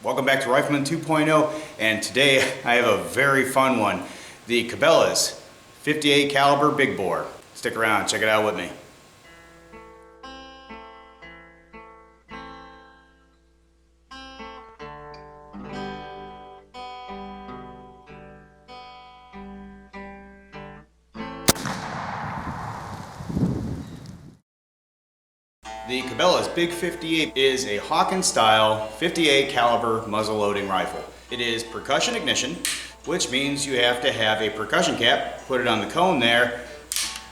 Welcome back to Rifleman 2.0, and today I have a very fun one. The Cabelas 58 caliber big bore. Stick around, check it out with me. The Cabela's Big 58 is a Hawken style 58 caliber muzzle loading rifle. It is percussion ignition, which means you have to have a percussion cap, put it on the cone there,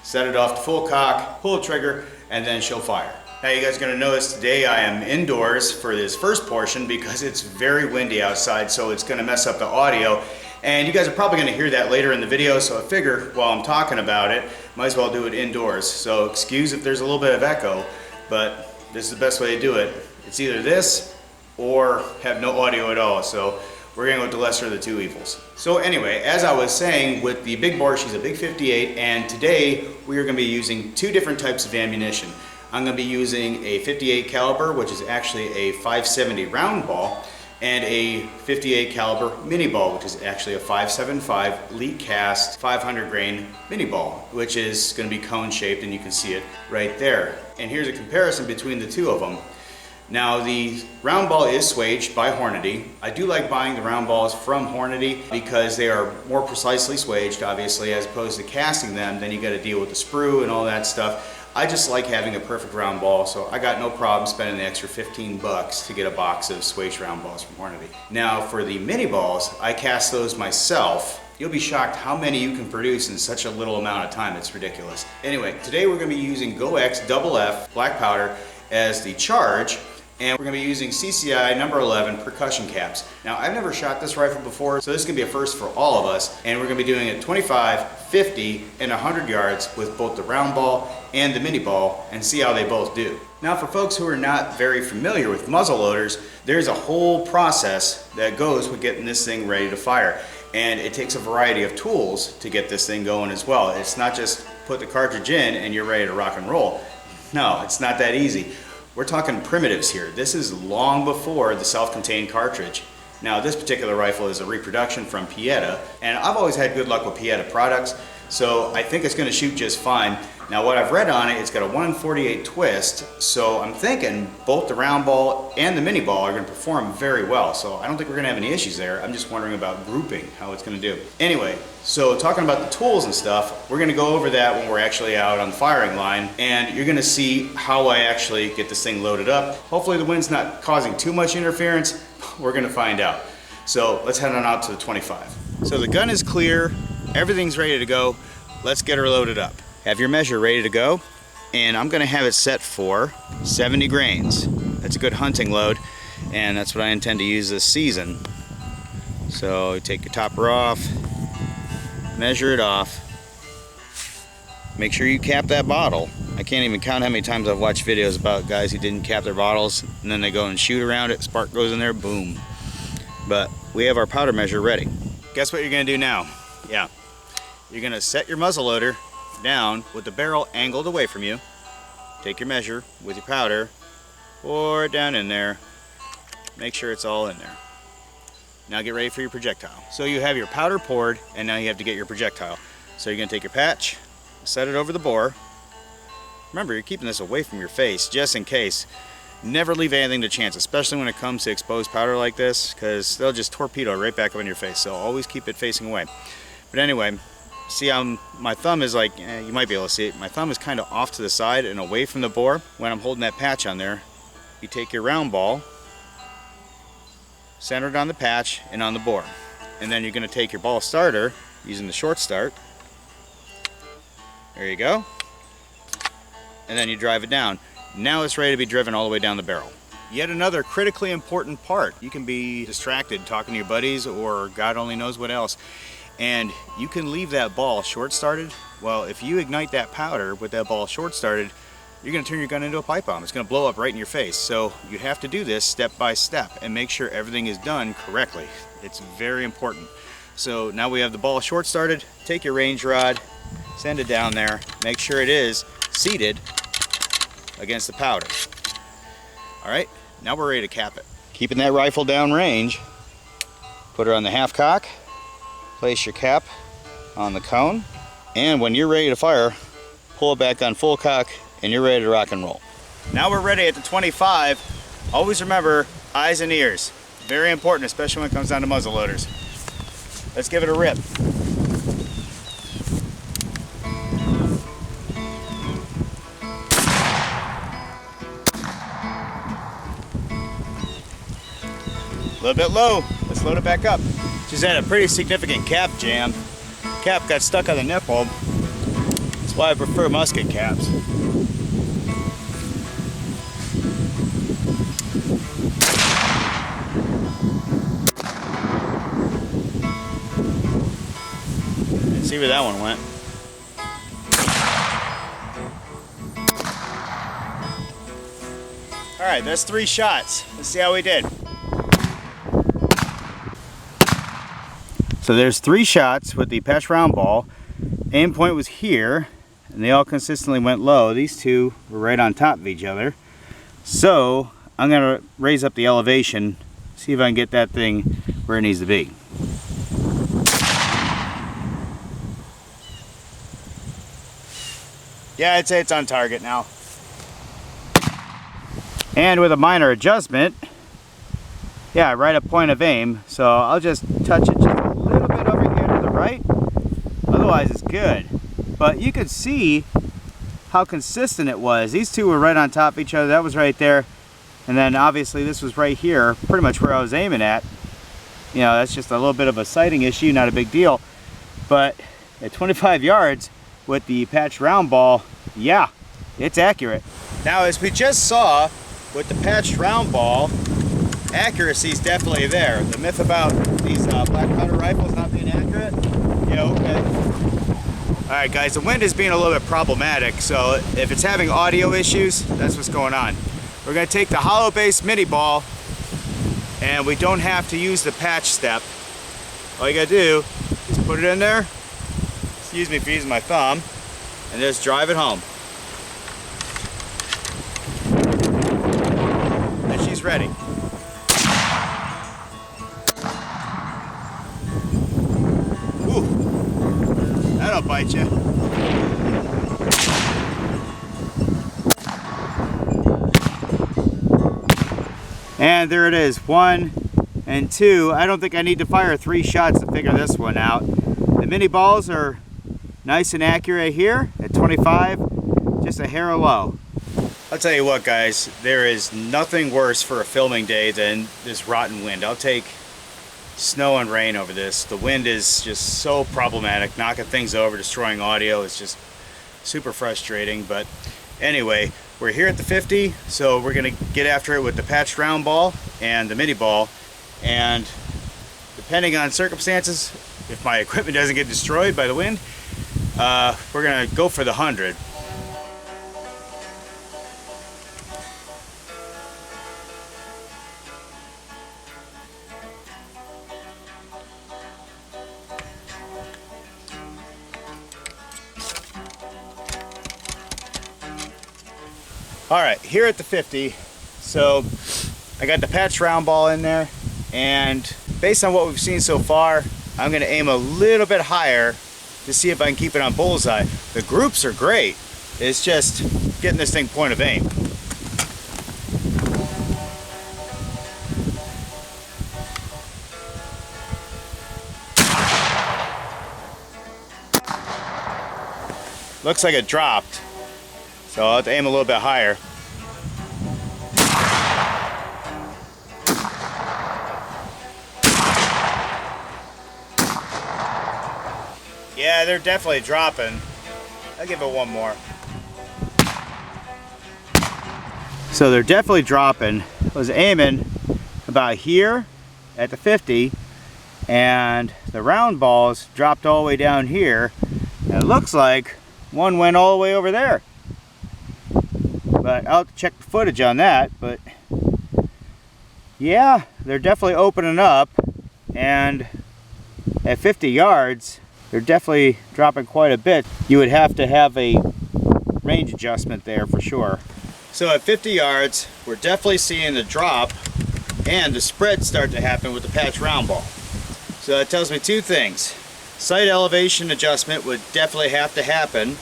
set it off to full cock, pull the trigger, and then she'll fire. Now you guys are going to notice today I am indoors for this first portion because it's very windy outside, so it's going to mess up the audio. And you guys are probably going to hear that later in the video, so I figure while I'm talking about it, might as well do it indoors. So excuse if there's a little bit of echo, but this is the best way to do it. It's either this or have no audio at all. So we're going to go with the lesser of the two evils. So anyway, as I was saying, with the big bore, she's a big 58, and today we are going to be using two different types of ammunition. I'm going to be using a 58 caliber, which is actually a 570 round ball, and a 58 caliber Minie Ball, which is actually a 575 lead cast 500 grain Minie Ball, which is going to be cone shaped, and you can see it right there. And here's a comparison between the two of them. Now the round ball is swaged by Hornady. I do like buying the round balls from Hornady because they are more precisely swaged, obviously, as opposed to casting them. Then you got to deal with the sprue and all that stuff. I just like having a perfect round ball, so I got no problem spending the extra 15 bucks to get a box of swaged round balls from Hornady. Now for the Minie Balls, I cast those myself. You'll be shocked how many you can produce in such a little amount of time. It's ridiculous. Anyway, today we're going to be using GoX FF black powder as the charge, and we're going to be using CCI number 11 percussion caps. Now I've never shot this rifle before, so this is going to be a first for all of us, and we're going to be doing it 25, 50, and 100 yards with both the round ball and the Minie Ball, and see how they both do. Now for folks who are not very familiar with muzzle loaders, there's a whole process that goes with getting this thing ready to fire. And it takes a variety of tools to get this thing going as well. It's not just put the cartridge in and you're ready to rock and roll. No, it's not that easy. We're talking primitives here. This is long before the self-contained cartridge. Now this particular rifle is a reproduction from Pieta, and I've always had good luck with Pieta products, so I think it's going to shoot just fine. Now what I've read on it, it's got a 1 in 48 twist, so I'm thinking both the round ball and the Minie Ball are going to perform very well, so I don't think we're going to have any issues there. I'm just wondering about grouping, how it's going to do. Anyway, so talking about the tools and stuff, we're going to go over that when we're actually out on the firing line, and you're going to see how I actually get this thing loaded up. Hopefully the wind's not causing too much interference. We're going to find out. So let's head on out to the 25. So the gun is clear, everything's ready to go. Let's get her loaded up. Have your measure ready to go, and I'm going to have it set for 70 grains. That's a good hunting load, and that's what I intend to use this season. So take your topper off, measure it off, make sure you cap that bottle. I can't even count how many times I've watched videos about guys who didn't cap their bottles, and then they go and shoot around it, spark goes in there, boom. But we have our powder measure ready. Guess what you're going to do now? Yeah, you're going to set your muzzle loader down with the barrel angled away from you. Take your measure with your powder, pour it down in there, make sure it's all in there. Now get ready for your projectile. So you have your powder poured, and now you have to get your projectile. So you're going to take your patch, set it over the bore. Remember, you're keeping this away from your face just in case. Never leave anything to chance, especially when it comes to exposed powder like this, because they'll just torpedo right back up in your face. So always keep it facing away. But anyway, see how my thumb is like, you might be able to see it, my thumb is kind of off to the side and away from the bore. When I'm holding that patch on there, you take your round ball, center it on the patch and on the bore. And then you're going to take your ball starter, using the short start. There you go. And then you drive it down. Now it's ready to be driven all the way down the barrel. Yet another critically important part. You can be distracted talking to your buddies or God only knows what else, and you can leave that ball short started. Well, if you ignite that powder with that ball short started, you're going to turn your gun into a pipe bomb. It's going to blow up right in your face. So you have to do this step by step and make sure everything is done correctly. It's very important. So now we have the ball short started. Take your range rod, send it down there, make sure it is seated against the powder. All right, now we're ready to cap it. keeping that rifle down range. Put her on the half cock, place your cap on the cone, and when you're ready to fire, pull it back on full cock and you're ready to rock and roll. Now we're ready at the 25. Always remember eyes and ears. Very important, especially when it comes down to muzzle loaders. Let's give it a rip. A little bit low. Let's load it back up. She's had a pretty significant cap jam. Cap got stuck on the nipple. That's why I prefer musket caps. Let's see where that one went. All right, that's 3 shots. Let's see how we did. So there's 3 shots with the patch round ball. Aim point was here, and they all consistently went low. These 2 were right on top of each other. So I'm gonna raise up the elevation, see if I can get that thing where it needs to be. Yeah, I'd say it's on target now. And with a minor adjustment, yeah, right at point of aim. So I'll just touch it just a little bit over here to the right. Otherwise it's good. But you could see how consistent it was. These 2 were right on top of each other. That was right there. And then obviously this was right here, pretty much where I was aiming at. You know, that's just a little bit of a sighting issue, not a big deal. But at 25 yards with the patch round ball, yeah, it's accurate. Now, as we just saw with the patched round ball, accuracy is definitely there. The myth about these black powder rifles not being accurate, yeah, okay. All right, guys, the wind is being a little bit problematic, so if it's having audio issues, that's what's going on. We're gonna take the hollow base Minie Ball, and we don't have to use the patch step. All you gotta do is put it in there, excuse me for using my thumb, and just drive it home. And she's ready. Ooh, that'll bite you. And there it is, 1 and 2. I don't think I need to fire 3 shots to figure this one out. The Minie Balls are nice and accurate here at 25, just a hair low. I'll tell you what, guys, there is nothing worse for a filming day than this rotten wind. I'll take snow and rain over this. The wind is just so problematic, knocking things over, destroying audio. It's just super frustrating. But anyway, we're here at the 50, so we're gonna get after it with the patched round ball and the Minie Ball. And depending on circumstances, if my equipment doesn't get destroyed by the wind, we're gonna go for the 100. All right, here at the 50, so I got the patch round ball in there, and based on what we've seen so far, I'm gonna aim a little bit higher to see if I can keep it on bullseye. The groups are great. It's just getting this thing point of aim. Looks like it dropped, so I'll have to aim a little bit higher. Yeah, they're definitely dropping. I'll give it one more. So they're definitely dropping. I was aiming about here at the 50, and the round balls dropped all the way down here. And it looks like one went all the way over there. But I'll have to check the footage on that. But yeah, they're definitely opening up, and at 50 yards, they're definitely dropping quite a bit. You would have to have a range adjustment there for sure. So at 50 yards, we're definitely seeing the drop and the spreads start to happen with the patch round ball. So that tells me two things. Sight elevation adjustment would definitely have to happen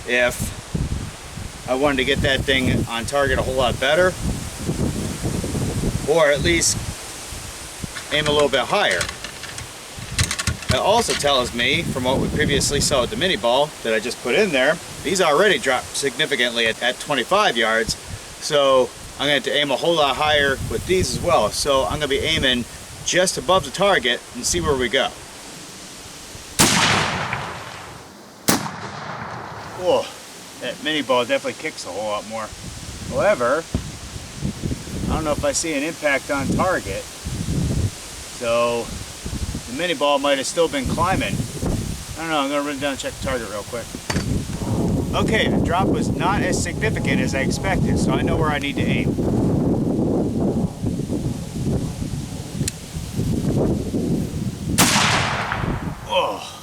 if I wanted to get that thing on target a whole lot better, or at least aim a little bit higher. It also tells me, from what we previously saw with the Minie Ball that I just put in there, these already dropped significantly at 25 yards. So I'm going to aim a whole lot higher with these as well. So I'm going to be aiming just above the target and see where we go. Whoa, that Minie Ball definitely kicks a whole lot more. However, I don't know if I see an impact on target. So the Minie Ball might have still been climbing. I don't know, I'm going to run down and check the target real quick. Okay, the drop was not as significant as I expected, so I know where I need to aim. Oh.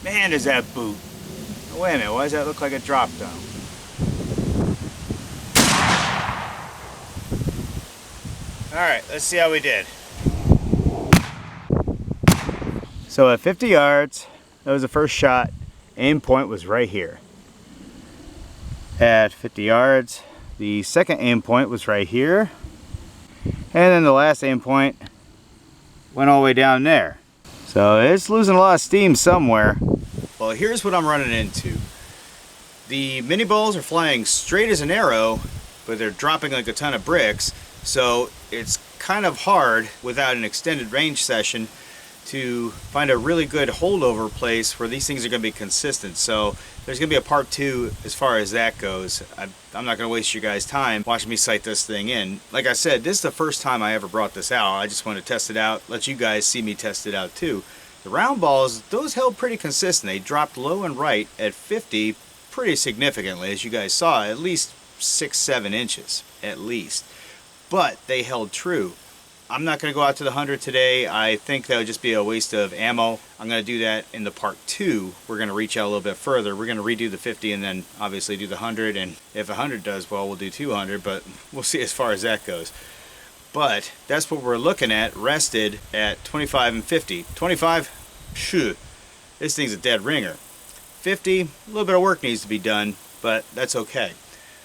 Man, does that boot. Oh, wait a minute, why does that look like it dropped though? Alright, let's see how we did. So at 50 yards, that was the first shot. Aim point was right here. At 50 yards, the second aim point was right here. And then the last aim point went all the way down there. So it's losing a lot of steam somewhere. Well, here's what I'm running into. The Minie Balls are flying straight as an arrow, but they're dropping like a ton of bricks. So it's kind of hard without an extended range session to find a really good holdover place where these things are going to be consistent. So there's going to be a part 2 as far as that goes. I'm not going to waste your guys' time watching me sight this thing in. Like I said, this is the first time I ever brought this out. I just want to test it out, let you guys see me test it out too. The round balls, those held pretty consistent. They dropped low and right at 50 pretty significantly, as you guys saw, at least 6-7 inches, at least. But they held true. I'm not going to go out to the 100 today. I think that would just be a waste of ammo. I'm going to do that in the part 2. We're going to reach out a little bit further. We're going to redo the 50 and then obviously do the 100. And if 100 does well, we'll do 200, but we'll see as far as that goes. But that's what we're looking at, rested at 25 and 50. 25, phew, this thing's a dead ringer. 50, a little bit of work needs to be done, but that's okay.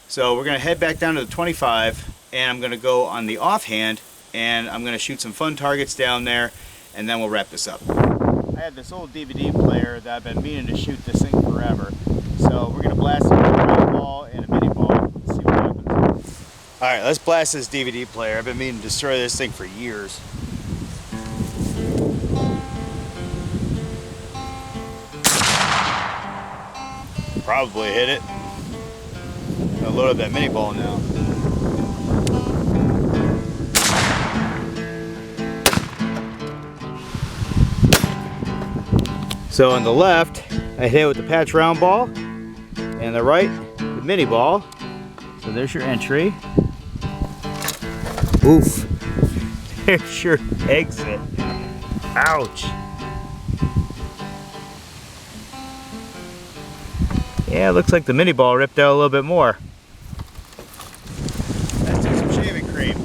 So we're going to head back down to the 25, and I'm going to go on the offhand, and I'm going to shoot some fun targets down there, and then we'll wrap this up. I have this old DVD player that I've been meaning to shoot this thing forever. So we're going to blast it with a round ball and a Minie Ball and see what happens. Alright, let's blast this DVD player. I've been meaning to destroy this thing for years. Probably hit it. I'll load up that Minie Ball now. So on the left, I hit it with the patch round ball, and the right, the Minie Ball. So there's your entry. Oof. There's your exit. Ouch. Yeah, it looks like the Minie Ball ripped out a little bit more. Let's do some shaving cream.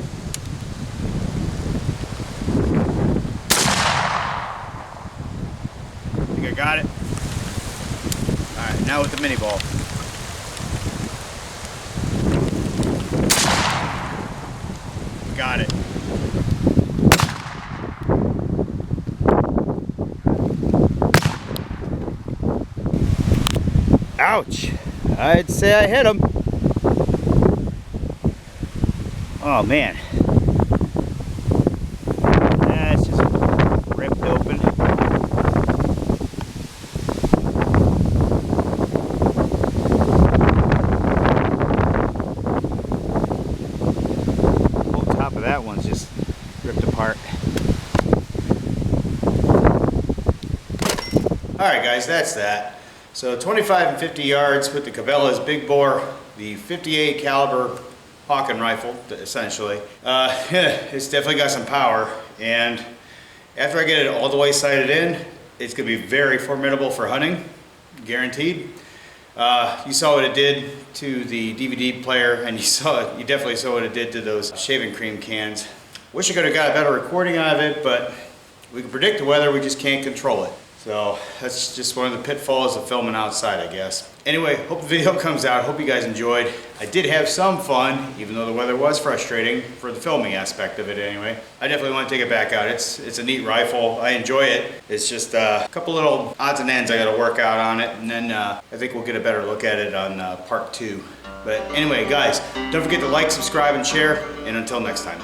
Think I got it? Alright, now with the Minie Ball. Got it. Ouch. I'd say I hit him. Oh man. It's just ripped open. Whole top of that one's just ripped apart. Alright guys, that's that. So 25 and 50 yards with the Cabela's big bore, the 58 caliber Hawken Rifle, essentially. It's definitely got some power, and after I get it all the way sighted in, it's going to be very formidable for hunting, guaranteed. You saw what it did to the DVD player, and you definitely saw what it did to those shaving cream cans. Wish I could have got a better recording out of it, but we can predict the weather, we just can't control it. So that's just one of the pitfalls of filming outside, I guess. Anyway, hope the video comes out. Hope you guys enjoyed. I did have some fun, even though the weather was frustrating for the filming aspect of it anyway. I definitely want to take it back out. It's a neat rifle. I enjoy it. It's just a couple little odds and ends I got to work out on it, and then I think we'll get a better look at it on part 2. But anyway, guys, don't forget to like, subscribe, and share, and until next time.